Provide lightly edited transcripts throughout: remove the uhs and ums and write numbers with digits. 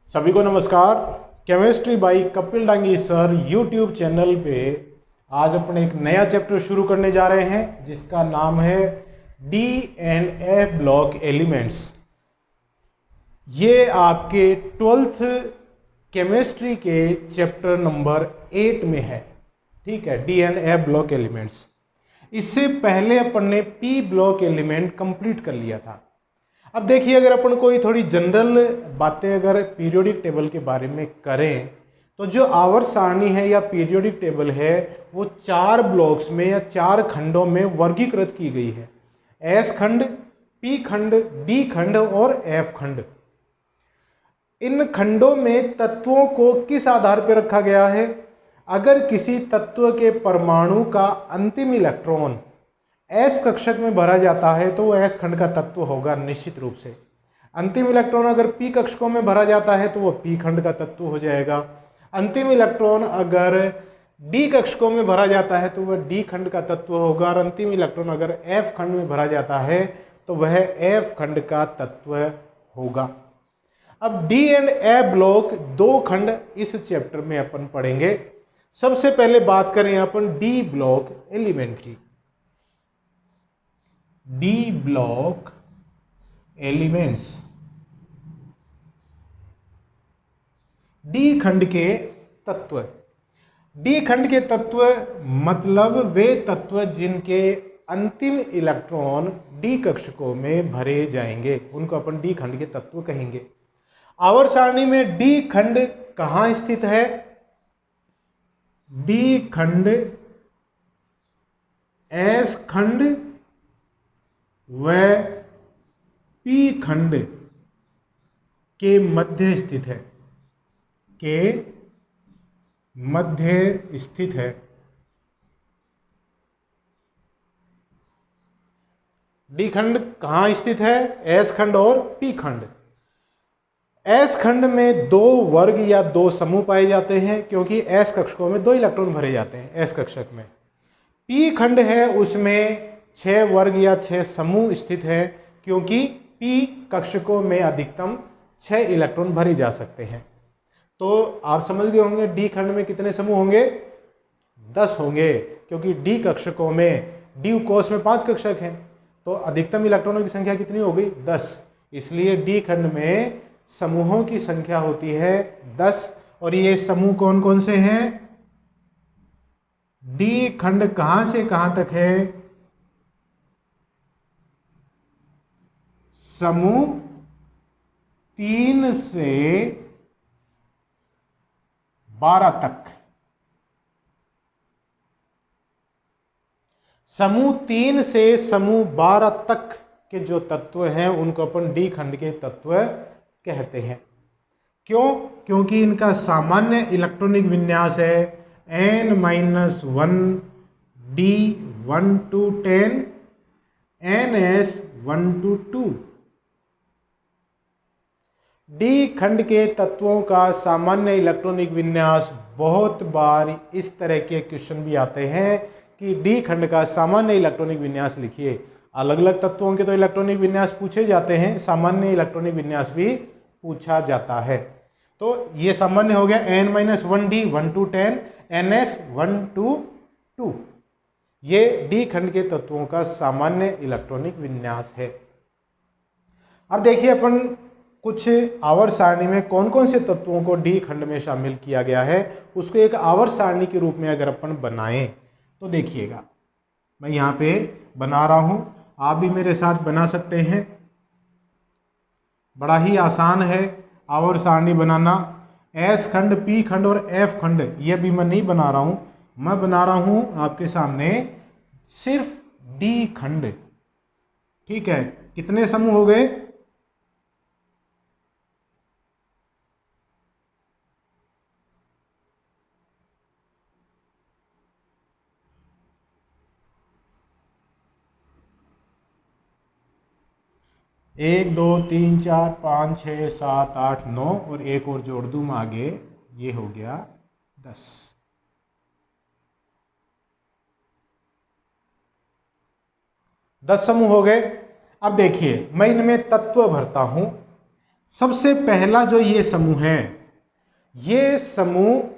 सभी को नमस्कार। Chemistry by Kapil Dangi sir YouTube channel पे आज अपन एक नया चैप्टर शुरू करने जा रहे हैं जिसका नाम है D and F block elements. ये आपके 12th केमिस्ट्री के चैप्टर नंबर 8 में है। ठीक है, D and F block elements. इससे पहले अपन ने पी ब्लॉक एलिमेंट कंप्लीट कर लिया था। अब देखिए, अगर अपन कोई थोड़ी जनरल बातें अगर पीरियोडिक टेबल के बारे में करें तो जो आवर्त सारणी है या पीरियोडिक टेबल है वो 4 ब्लॉक्स में या 4 खंडों में वर्गीकृत की गई है। एस खंड, पी खंड, डी खंड और एफ खंड। इन खंडों में तत्वों को किस आधार पर रखा गया है? अगर किसी तत्व के परमाणु का अंतिम इलेक्ट्रॉन एस कक्षक में भरा जाता है तो वह एस खंड का तत्व होगा निश्चित रूप से। अंतिम इलेक्ट्रॉन अगर पी कक्षकों में भरा जाता है तो वह पी खंड का तत्व हो जाएगा। अंतिम इलेक्ट्रॉन अगर डी कक्षकों में भरा जाता है तो वह डी खंड का तत्व होगा। और अंतिम इलेक्ट्रॉन अगर एफ खंड में भरा जाता है तो वह एफ खंड का तत्व होगा। अब डी एंड एफ ब्लॉक 2 खंड इस चैप्टर में अपन पढ़ेंगे। सबसे पहले बात करें अपन डी ब्लॉक एलिमेंट की। डी ब्लॉक एलिमेंट्स, डी खंड के तत्व। डी खंड के तत्व मतलब वे तत्व जिनके अंतिम इलेक्ट्रॉन डी कक्षकों में भरे जाएंगे, उनको अपन डी खंड के तत्व कहेंगे। आवर्त सारणी में डी खंड कहां स्थित है? डी खंड एस खंड व पी खंड के मध्य स्थित है, के मध्य स्थित है। डी खंड कहां स्थित है? एस खंड और पी खंड। एस खंड में 2 वर्ग या 2 समूह पाए जाते हैं क्योंकि एस कक्षकों में 2 इलेक्ट्रॉन भरे जाते हैं एस कक्षक में। पी खंड है उसमें 6 वर्ग या 6 समूह स्थित है क्योंकि पी कक्षकों में अधिकतम 6 इलेक्ट्रॉन भरे जा सकते हैं। तो आप समझ गए होंगे डी खंड में कितने समूह होंगे? 10 होंगे क्योंकि डी कक्षकों में डी कोष में 5 कक्षक हैं तो अधिकतम इलेक्ट्रॉनों की संख्या कितनी हो गई? 10। इसलिए डी खंड में समूहों की संख्या होती है 10। और ये समूह कौन कौन से हैं? डी खंड कहां से कहां तक है? समूह 3 से 12 तक। समूह 3 से समूह 12 तक के जो तत्व हैं उनको अपन डी खंड के तत्व कहते हैं। क्यों? क्योंकि इनका सामान्य इलेक्ट्रॉनिक विन्यास है n-1 d 1 to 10 ns 1 to 2। D खंड के तत्वों का सामान्य इलेक्ट्रॉनिक विन्यास बहुत बार इस तरह के क्वेश्चन भी आते हैं कि डी खंड का सामान्य इलेक्ट्रॉनिक विन्यास लिखिए। अलग अलग तत्वों के तो इलेक्ट्रॉनिक विन्यास पूछे जाते हैं, सामान्य इलेक्ट्रॉनिक विन्यास भी पूछा जाता है। तो ये सामान्य हो गया n-1 d 1 to 10 ns 1 to 2। ये डी खंड के तत्वों का सामान्य इलेक्ट्रॉनिक विन्यास है। अब देखिए अपन कुछ आवर्त सारणी में कौन कौन से तत्वों को डी खंड में शामिल किया गया है उसको एक आवर्त सारणी के रूप में अगर अपन बनाएं तो देखिएगा, मैं यहाँ पे बना रहा हूँ, आप भी मेरे साथ बना सकते हैं। बड़ा ही आसान है आवर्त सारणी बनाना। एस खंड, पी खंड और एफ खंड ये भी मैं नहीं बना रहा हूँ, मैं बना रहा हूँ आपके सामने सिर्फ डी खंड। ठीक है, कितने समूह हो गए? 1 2 3 4 5 6 7 8 9 और एक और जोड़ दूँ मैं आगे, ये हो गया 10। 10 समूह हो गए। अब देखिए मैं इनमें तत्व भरता हूं सबसे पहला जो ये समूह है, ये समूह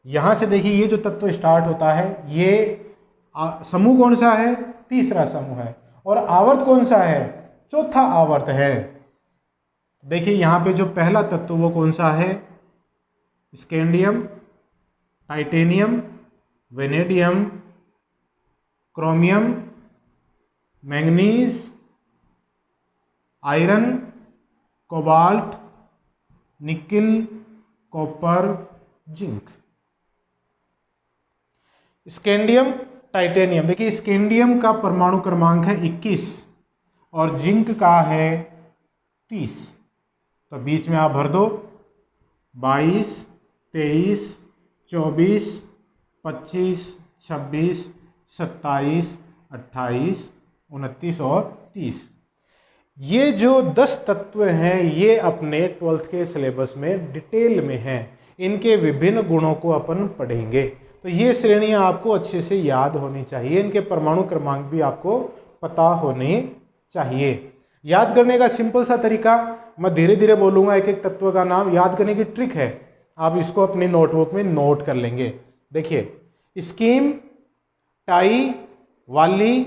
यहां से देखिए, ये जो तत्व स्टार्ट होता है, ये समूह कौन सा है? तीसरा समूह है। और आवर्त कौन सा है? चौथा आवर्त है। देखिए यहां पे जो पहला तत्व वो कौन सा है? Scandium, titanium, vanadium, chromium, manganese, iron, cobalt, nickel, copper, zinc. Scandium, titanium, देखिए स्कैंडियम का परमाणु क्रमांक है 21 और जिंक का है 30, तो बीच में आप भर दो 22, 23, 24, 25, 26, 27, 28, 29 और 30। ये जो 10 तत्व हैं ये अपने 12th के सिलेबस में डिटेल में हैं। इनके विभिन्न गुणों को अपन पढ़ेंगे, तो ये श्रेणियां आपको अच्छे से याद होनी चाहिए। इनके परमाणु क्रमांक भी आपको पता होने चाहिए। याद करने का सिंपल सा तरीका, मैं धीरे धीरे बोलूँगा, एक एक तत्व का नाम याद करने की ट्रिक है, आप इसको अपनी नोटबुक में नोट कर लेंगे। देखिए, स्कीम, टाई, वाली,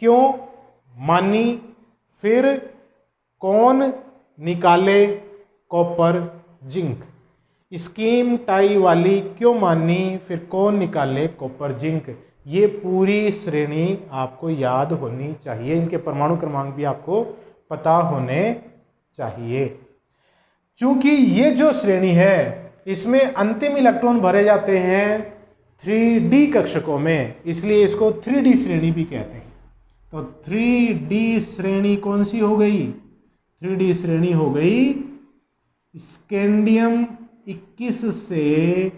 क्यों, मानी, फिर, कौन, निकाले, कॉपर, जिंक। स्कीम, टाई, वाली, क्यों, मानी, फिर कौन, निकाले, कॉपर, जिंक। ये पूरी श्रेणी आपको याद होनी चाहिए। इनके परमाणु क्रमांक भी आपको पता होने चाहिए। चूंकि ये जो श्रेणी है इसमें अंतिम इलेक्ट्रॉन भरे जाते हैं 3D कक्षकों में, इसलिए इसको 3D श्रेणी भी कहते हैं। तो 3D श्रेणी कौन सी हो गई? 3D श्रेणी हो गई स्कैंडियम 21 से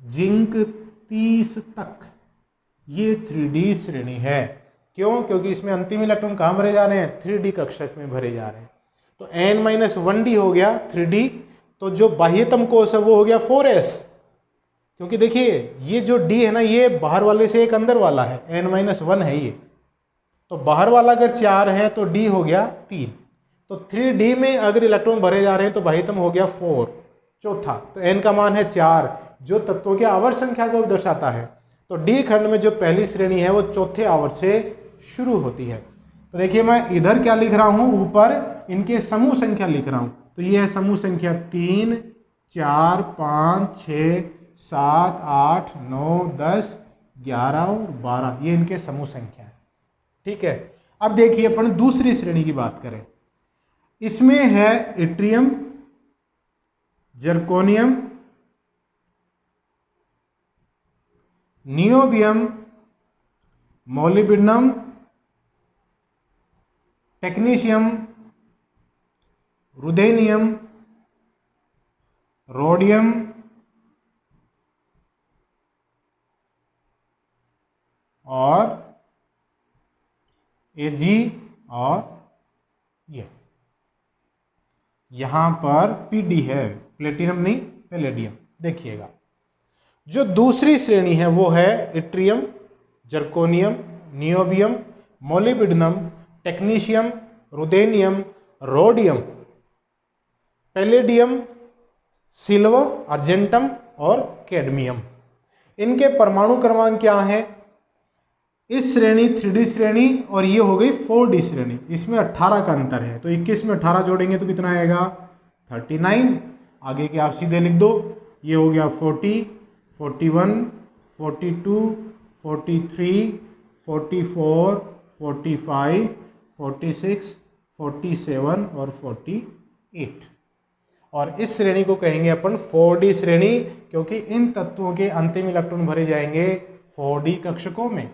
जिंक 30 तक, ये 3D श्रेणी है। क्यों? क्योंकि इसमें अंतिम इलेक्ट्रॉन कहाँ भरे जा रहे हैं? 3D कक्षक में भरे जा रहे हैं। तो N-1D हो गया 3D, तो जो बाह्यतम कोश है वो हो गया 4s, क्योंकि देखिए ये जो D है ना, ये बाहर वाले से एक अंदर वाला है, N-1 है ये, तो बाहर वाला अगर 4 है तो D हो गया 3। तो 3D में अगर इलेक्ट्रॉन भरे जा रहे हैं तो बाह्यतम हो गया 4, चौथा, तो N का मान है 4, जो तत्वों की आवर्त संख्या को दर्शाता है। तो D खंड में जो पहली श्रेणी है वो चौथे आवर्त से शुरू होती है। तो देखिए मैं इधर क्या लिख रहा हूं, ऊपर इनके समूह संख्या लिख रहा हूं, तो ये है समूह संख्या 3, 4, 5, 6, 7, 8, 9, 10, 11 और 12, ये इनके समूह संख्या है। ठीक है, अब देखिए अपन दूसरी श्रेणी की बात करें। इसमें है yttrium, zirconium, niobium, molybdenum, technetium, ruthenium, rhodium, और Ag, और ये यहां पर Pd है, प्लेटिनम नहीं पैलेडियम। देखिएगा जो दूसरी श्रेणी है वो है yttrium, zirconium, niobium, molybdenum, technetium, ruthenium, rhodium, palladium, silver, argentum और कैडमियम। इनके परमाणु क्रमांक क्या है? इस श्रेणी 3D श्रेणी और ये हो गई 4D श्रेणी, इसमें 18 का अंतर है। तो 21 में 18 जोड़ेंगे तो कितना आएगा? 39। आगे के आप सीधे लिख दो, ये हो गया 40, 41, 42, 43, 44, 45, 46, 47 और 48। और इस श्रेणी को कहेंगे अपन 4D श्रेणी, क्योंकि इन तत्वों के अंतिम इलेक्ट्रॉन भरे जाएंगे 4D कक्षकों में।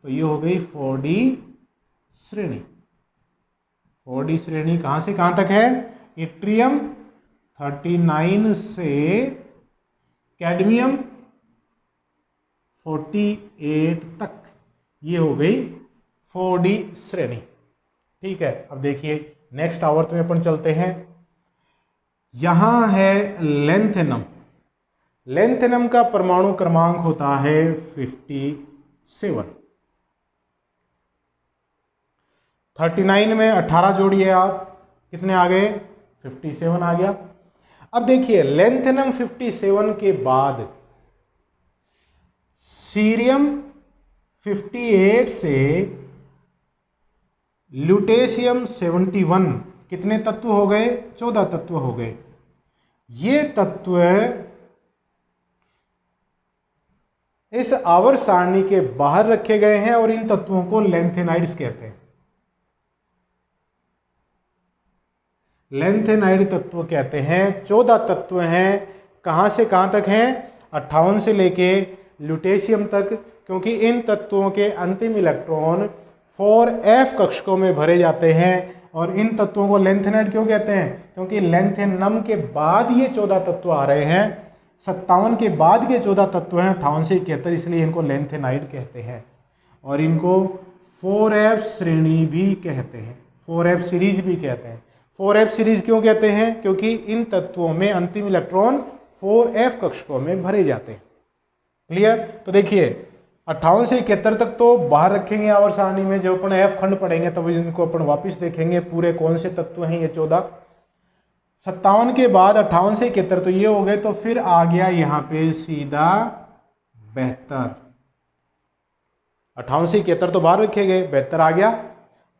तो ये हो गई 4D श्रेणी। 4D श्रेणी कहां से कहां तक है? इट्रियम 39 से कैडमियम 48 तक, ये हो गई 4D श्रेणी। ठीक है, अब देखिए नेक्स्ट आवर्त में अपन चलते हैं। यहां है लेंथेनम। लेंथेनम का परमाणु क्रमांक होता है 57। 39 में 18 जोड़िए आप, कितने आ गए? 57 आ गया। अब देखिए लेंथेनम 57 के बाद सीरियम 58 से ल्यूटेशियम 71 कितने तत्व हो गए? 14 तत्व हो गए। ये तत्व इस आवर्त सारणी के बाहर रखे गए हैं और इन तत्वों को लेंथेनाइड्स कहते हैं। लेंथेनाइड तत्व कहते हैं। 14 तत्व हैं। कहां से कहां तक हैं? 58 से लेके ल्यूटेशियम तक, क्योंकि इन तत्वों के अंतिम इलेक्ट्रॉन 4f कक्षकों में भरे जाते हैं। और इन तत्वों को लेंथेनाइड क्यों कहते हैं? क्योंकि लेंथेनम के बाद ये 14 तत्व आ रहे हैं। 57 के बाद के 14 तत्व हैं 58 से 71, इसलिए इनको लेंथेनाइड कहते हैं। और इनको 4f श्रेणी भी कहते हैं, 4f सीरीज भी कहते हैं। 4f सीरीज क्यों कहते हैं? क्योंकि इन तत्वों में अंतिम इलेक्ट्रॉन 4f कक्षकों में भरे जाते हैं। क्लियर? तो देखिए 58 से 71 तक तो बाहर रखेंगे आवर्त सारणी में। जब अपन f खंड पढ़ेंगे तब इनको अपन वापस देखेंगे पूरे कौन से तत्व हैं ये 14। 57 के बाद 58 से 71 तो ये हो गए। तो फिर आ गया यहाँ पे सीधा 72। 58 से 71 तो बाहर रखे गए, 72 आ गया।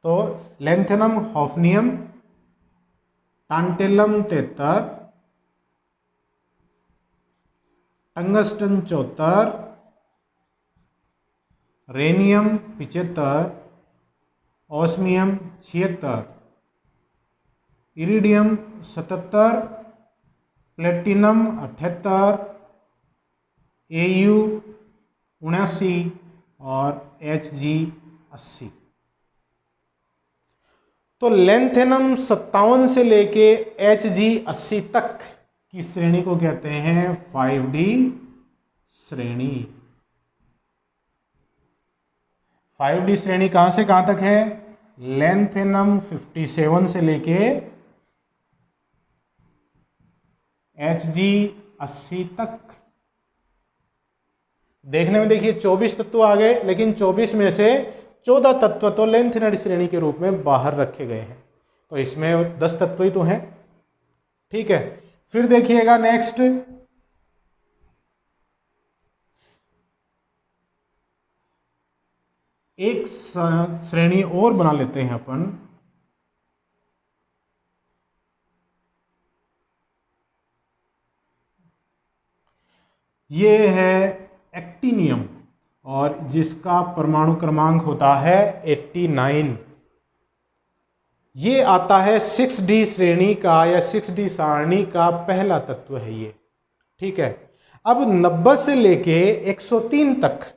तो lanthanum hafnium, tantalum 73, tungsten 74, rhenium 75, osmium 76, iridium 77, platinum 78, AU 79 और Hg 80। तो लेंथेनम 57 से लेके Hg 80 तक की श्रेणी को कहते हैं 5D श्रेणी। 5D श्रेणी कहां से कहां तक है? लेंथेनम 57 से लेके Hg 80 तक। देखने में देखिए 24 तत्व आ गए, लेकिन 24 में से 14 तत्व तो लेंथेनाइड श्रेणी के रूप में बाहर रखे गए हैं। तो इसमें 10 तत्व ही तो हैं। ठीक है, फिर देखिएगा नेक्स्ट एक श्रेणी और बना लेते हैं अपन। ये है एक्टिनियम और जिसका परमाणु क्रमांक होता है 89। ये आता है 6D श्रेणी का या 6D सारणी का पहला तत्व है ये। ठीक है, अब 90 से लेके 103 तक।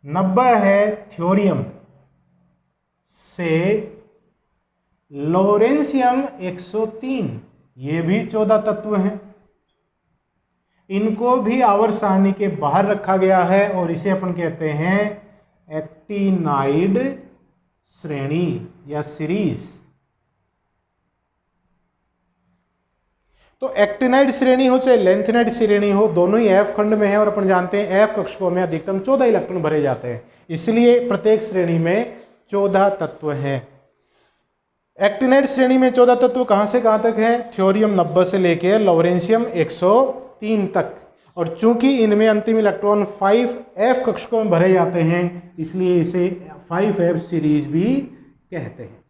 90 है थ्योरियम से लोरेंशियम 103, ये भी 14 तत्व हैं। इनको भी आवर्त सारणी के बाहर रखा गया है और इसे अपन कहते हैं एक्टिनाइड श्रेणी या सीरीज। तो एक्टिनाइड श्रेणी हो चाहे लेंथेनाइड श्रेणी हो, दोनों ही F खंड में है और अपन जानते हैं F कक्षकों में अधिकतम 14 इलेक्ट्रॉन भरे जाते हैं, इसलिए प्रत्येक श्रेणी में 14 तत्व हैं। एक्टिनाइड श्रेणी में 14 तत्व कहां से कहां तक है? थ्योरियम 90 से लेकर लोरेंशियम 103 तक। और चूंकि इनमें अंतिम इलेक्ट्रॉन 5f कक्षकों में भरे जाते हैं, इसलिए इसे 5f सीरीज भी कहते हैं,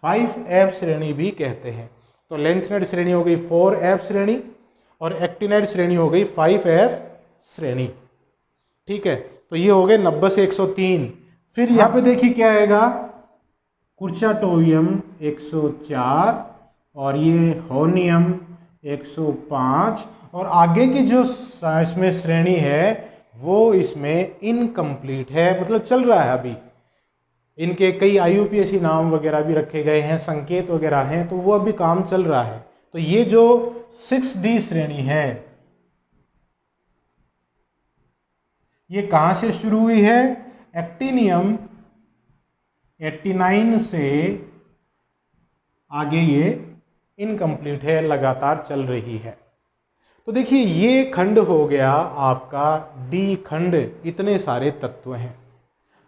5f श्रेणी भी कहते हैं। तो लेंथेनाइड श्रेणी हो गई 4f श्रेणी और एक्टिनाइड श्रेणी हो गई 5f श्रेणी। ठीक है, तो ये हो गए 90 से 103। फिर यहाँ पे देखिए क्या आएगा, कुर्चाटोवियम 104 और ये होनियम 105 और आगे की जो इसमें श्रेणी है वो इसमें इनकम्प्लीट है, मतलब चल रहा है अभी। इनके कई IUPAC नाम वगैरह भी रखे गए हैं, संकेत वगैरह हैं, तो वो अभी काम चल रहा है। तो ये जो 6D श्रेणी है ये कहां से शुरू हुई है? एक्टिनियम 89 से आगे ये इनकम्प्लीट है, लगातार चल रही है। तो देखिए ये खंड हो गया आपका D खंड, इतने सारे तत्व हैं।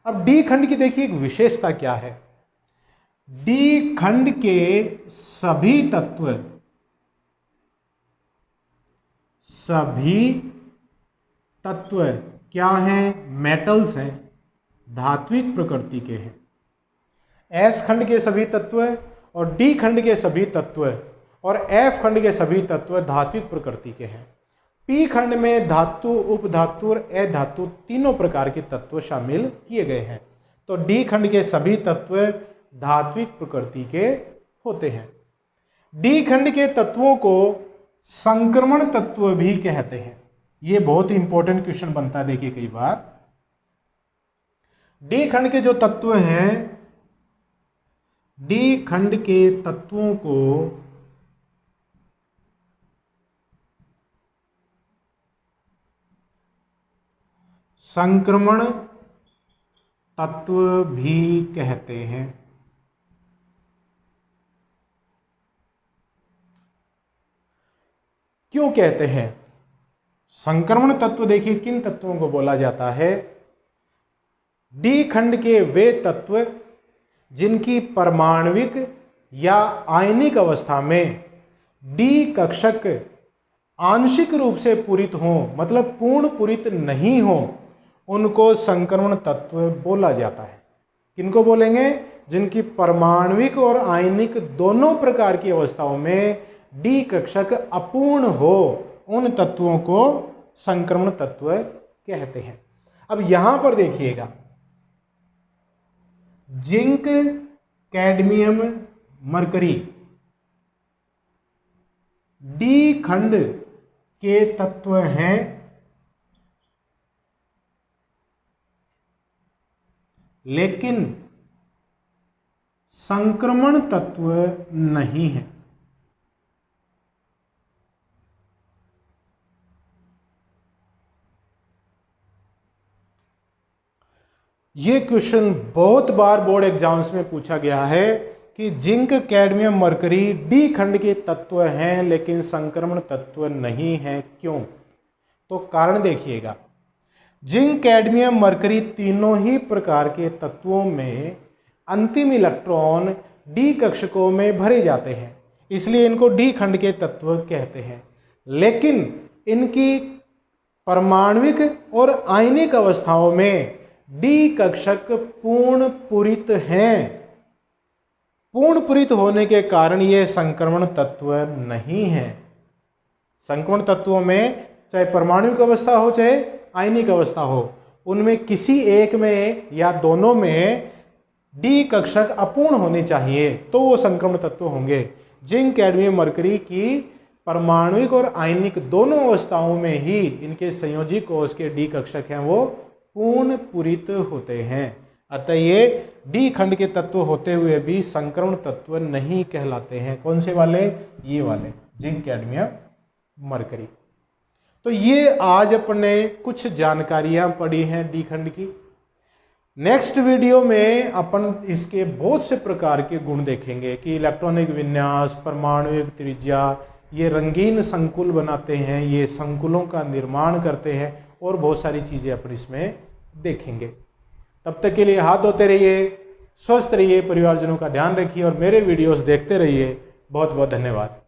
अब D खंड की देखिए एक विशेषता क्या है। डी खंड के सभी तत्व क्या हैं? मेटल्स हैं, धात्विक प्रकृति के हैं। एस खंड के सभी तत्व और डी खंड के सभी तत्व और एफ खंड के सभी तत्व धात्विक प्रकृति के हैं। पी खंड में धातु, उपधातु और अधातु तीनों प्रकार के तत्व शामिल किए गए हैं। तो डी खंड के सभी तत्व धात्विक प्रकृति के होते हैं। डी खंड के तत्वों को संक्रमण तत्व भी कहते हैं। ये बहुत ही इंपॉर्टेंट क्वेश्चन बनता है, देखिए कई बार। डी खंड के जो तत्व हैं, डी खंड के तत्वों को संक्रमण तत्व भी कहते हैं। क्यों कहते हैं संक्रमण तत्व? देखिए किन तत्वों को बोला जाता है। डी खंड के वे तत्व जिनकी परमाणविक या आयनिक अवस्था में डी कक्षक आंशिक रूप से पूरित हों, मतलब पूर्ण पूरित नहीं हो, उनको संक्रमण तत्व बोला जाता है। किनको बोलेंगे? जिनकी परमाणविक और आयनिक दोनों प्रकार की अवस्थाओं में डी कक्षक अपूर्ण हो, उन तत्वों को संक्रमण तत्व कहते हैं। अब यहां पर देखिएगा, जिंक, कैडमियम, मरकरी डी खंड के तत्व हैं, लेकिन संक्रमण तत्व नहीं है। ये क्वेश्चन बहुत बार बोर्ड एग्जाम्स में पूछा गया है कि जिंक, कैडमियम, मरकरी डी खंड के तत्व हैं लेकिन संक्रमण तत्व नहीं है। क्यों? तो कारण देखिएगा, जिंक, कैडमियम, मरकरी तीनों ही प्रकार के तत्वों में अंतिम इलेक्ट्रॉन डी कक्षकों में भरे जाते हैं, इसलिए इनको डी खंड के तत्व कहते हैं। लेकिन इनकी परमाणविक और आयनिक अवस्थाओं में डी कक्षक पूर्ण पूरित हैं। पूर्ण पूरित होने के कारण ये संक्रमण तत्व नहीं है। संक्रमण तत्वों में चाहे परमाणुक अवस्था हो चाहे आयनिक अवस्था हो, उनमें किसी एक में या दोनों में डी कक्षक अपूर्ण होने चाहिए, तो वो संक्रमण तत्व होंगे। जिंक, कैडमियम, मरकरी की परमाणुक और आयनिक दोनों अवस्थाओं में ही इनके संयोजी कोष के डी कक्षक हैं वो पूर्ण पूरित होते हैं। अतः ये डी खंड के तत्व होते हुए भी संक्रमण तत्व नहीं कहलाते हैं। कौन से वाले? ये वाले, जिंक, कैडमियम, मरकरी। तो ये आज अपने कुछ जानकारियां पढ़ी हैं डी खंड की। नेक्स्ट वीडियो में अपन इसके बहुत से प्रकार के गुण देखेंगे कि इलेक्ट्रॉनिक विन्यास, परमाणुक त्रिज्या, ये रंगीन संकुल बनाते हैं, ये संकुलों का निर्माण करते हैं और बहुत सारी चीज़ें अपन इसमें देखेंगे। तब तक के लिए हाथ धोते रहिए, स्वस्थ रहिए, परिवारजनों का ध्यान रखिए और मेरे वीडियोस देखते रहिए। बहुत बहुत धन्यवाद।